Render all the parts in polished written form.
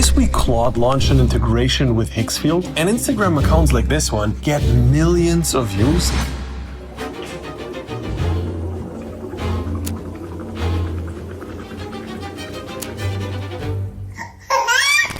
This week, Claude launched an integration with Higgsfield, and Instagram accounts like this one get millions of views.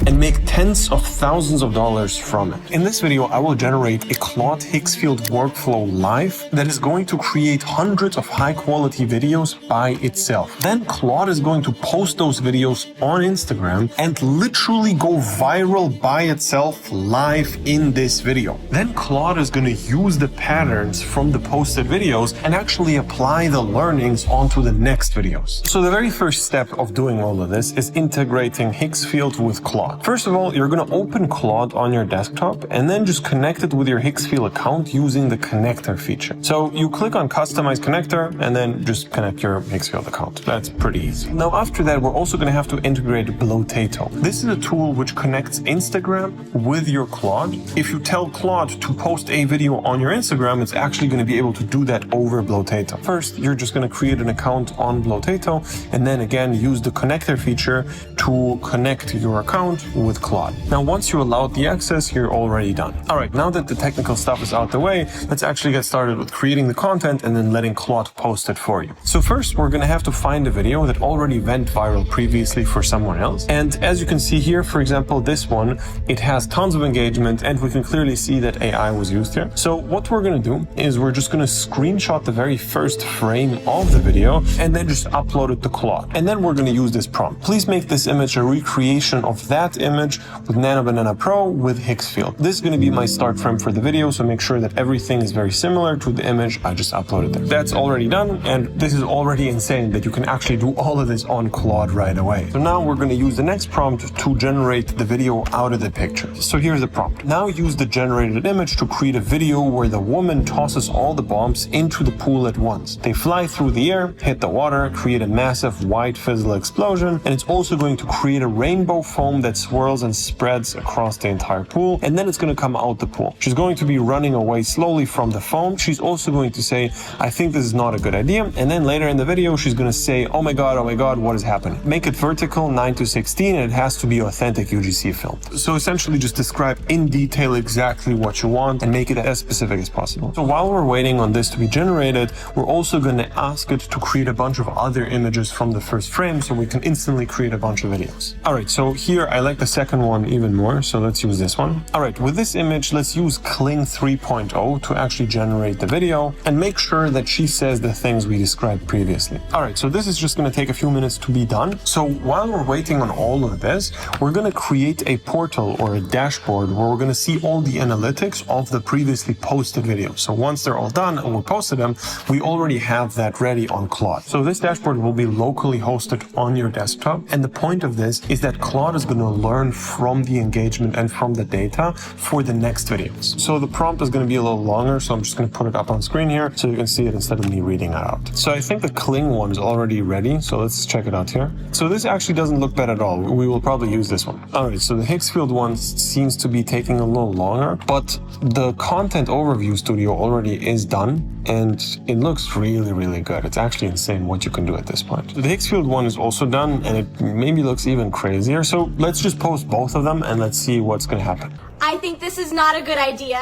And make tens of thousands of dollars from it. In this video, I will generate a Claude Higgsfield workflow live that is going to create hundreds of high-quality videos by itself. Then Claude is going to post those videos on Instagram and literally go viral by itself live in this video. Then Claude is going to use the patterns from the posted videos and actually apply the learnings onto the next videos. So the very first step of doing all of this is integrating Higgsfield with Claude. First of all, you're going to open Claude on your desktop and then just connect it with your Higgsfield account using the connector feature. So you click on customize connector and then just connect your Higgsfield account. That's pretty easy. Now after that, we're also going to have to integrate Blotato. This is a tool which connects Instagram with your Claude. If you tell Claude to post a video on your Instagram, it's actually going to be able to do that over Blotato. First, you're just going to create an account on Blotato and then again use the connector feature to connect your account with Claude. Now, once you allowed the access, you're already done. All right, now that the technical stuff is out the way, let's actually get started with creating the content and then letting Claude post it for you. So first, we're going to have to find a video that already went viral previously for someone else. And as you can see here, for example, this one, it has tons of engagement and we can clearly see that AI was used here. So what we're going to do is we're just going to screenshot the very first frame of the video and then just upload it to Claude. And then we're going to use this prompt. Please make this image a recreation of that image with Nano Banana Pro with Higgsfield. This is going to be my start frame for the video, so make sure that everything is very similar to the image I just uploaded there. That's already done, and this is already insane that you can actually do all of this on Claude right away. So now we're going to use the next prompt to generate the video out of the picture. So here's the prompt. Now use the generated image to create a video where the woman tosses all the bombs into the pool at once. They fly through the air, hit the water, create a massive white fizzle explosion, and it's also going to create a rainbow foam that swirls and spreads across the entire pool, and then it's going to come out the pool. She's going to be running away slowly from the foam. She's also going to say, I think this is not a good idea, and then later in the video she's going to say, oh my god, what is happening? Make it vertical 9:16, and it has to be authentic UGC film. So essentially just describe in detail exactly what you want and make it as specific as possible. So while we're waiting on this to be generated, we're also going to ask it to create a bunch of other images from the first frame so we can instantly create a bunch of videos. All right, so here I like the second one even more, so let's use this one. All right, with this image, let's use Kling 3.0 to actually generate the video and make sure that she says the things we described previously. All right, so this is just going to take a few minutes to be done. So while we're waiting on all of this, we're going to create a portal or a dashboard where we're going to see all the analytics of the previously posted videos. So once they're all done and we posted them, we already have that ready on Claude. So this dashboard will be locally hosted on your desktop. And the point of this is that Claude is going to learn from the engagement and from the data for the next videos. So the prompt is going to be a little longer, so I'm just going to put it up on screen here so you can see it instead of me reading it out. So I think the Kling one is already ready, so let's check it out here. So this actually doesn't look bad at all. We will probably use this one. All right, so the Higgsfield one seems to be taking a little longer, but the content overview studio already is done and it looks really, really good. It's actually insane what you can do at this point. The Higgsfield one is also done and it maybe looks even crazier. So let's just post both of them and let's see what's going to happen. I think this is not a good idea.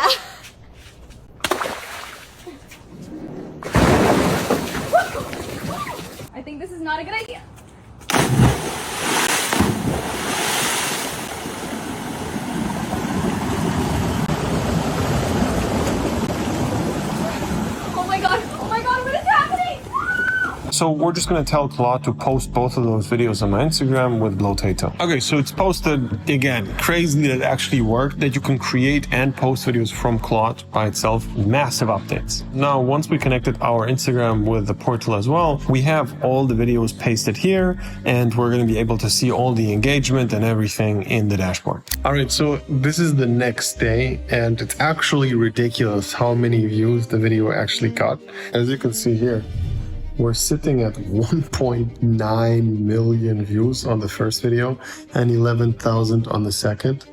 I think this is not a good idea. Oh my god, what is happening? So we're just going to tell Claude to post both of those videos on my Instagram with Blotato. Okay, so it's posted again. Crazy that it actually worked, that you can create and post videos from Claude by itself. Massive updates. Now, once we connected our Instagram with the portal as well, we have all the videos pasted here and we're going to be able to see all the engagement and everything in the dashboard. All right, so this is the next day and it's actually ridiculous how many views the video actually got. As you can see here, we're sitting at 1.9 million views on the first video and 11,000 on the second.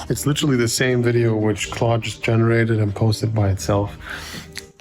It's literally the same video which Claude just generated and posted by itself.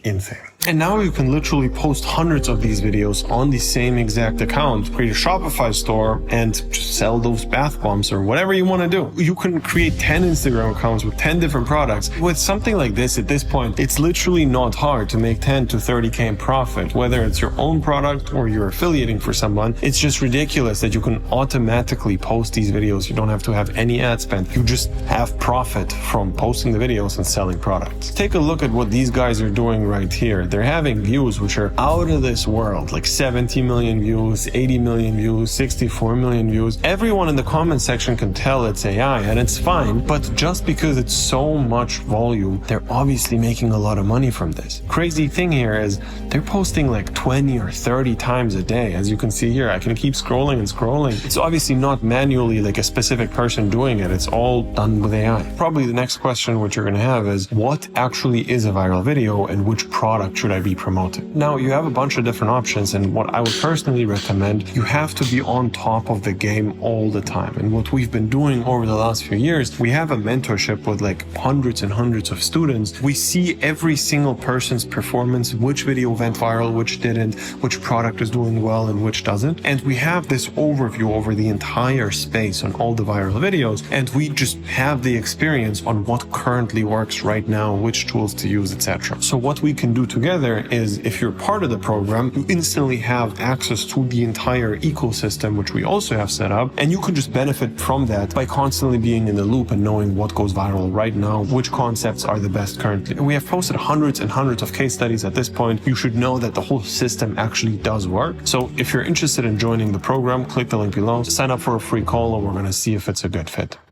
Insane. And now you can literally post hundreds of these videos on the same exact account, create a Shopify store, and just sell those bath bombs or whatever you want to do. You can create 10 Instagram accounts with 10 different products. With something like this, at this point, it's literally not hard to make 10 to 30K in profit, whether it's your own product or you're affiliating for someone. It's just ridiculous that you can automatically post these videos. You don't have to have any ad spend. You just have profit from posting the videos and selling products. Take a look at what these guys are doing right here. They're having views which are out of this world, like 70 million views, 80 million views, 64 million views. Everyone in the comment section can tell it's AI, and it's fine, but just because it's so much volume, they're obviously making a lot of money from this. Crazy thing here is they're posting like 20 or 30 times a day. As you can see here, I can keep scrolling and scrolling. It's obviously not manually like a specific person doing it. It's all done with AI. Probably the next question which you're going to have is, what actually is a viral video and which product should I be promoting? Now, you have a bunch of different options, and what I would personally recommend, you have to be on top of the game all the time. And what we've been doing over the last few years, we have a mentorship with like hundreds and hundreds of students. We see every single person's performance, which video went viral, which didn't, which product is doing well and which doesn't. And we have this overview over the entire space on all the viral videos, and we just have the experience on what currently works right now, which tools to use, etc. So what we can do together is, if you're part of the program, you instantly have access to the entire ecosystem, which we also have set up, and you can just benefit from that by constantly being in the loop and knowing what goes viral right now, which concepts are the best currently. We have posted hundreds and hundreds of case studies at this point. You should know that the whole system actually does work. So if you're interested in joining the program, click the link below, sign up for a free call, and we're going to see if it's a good fit.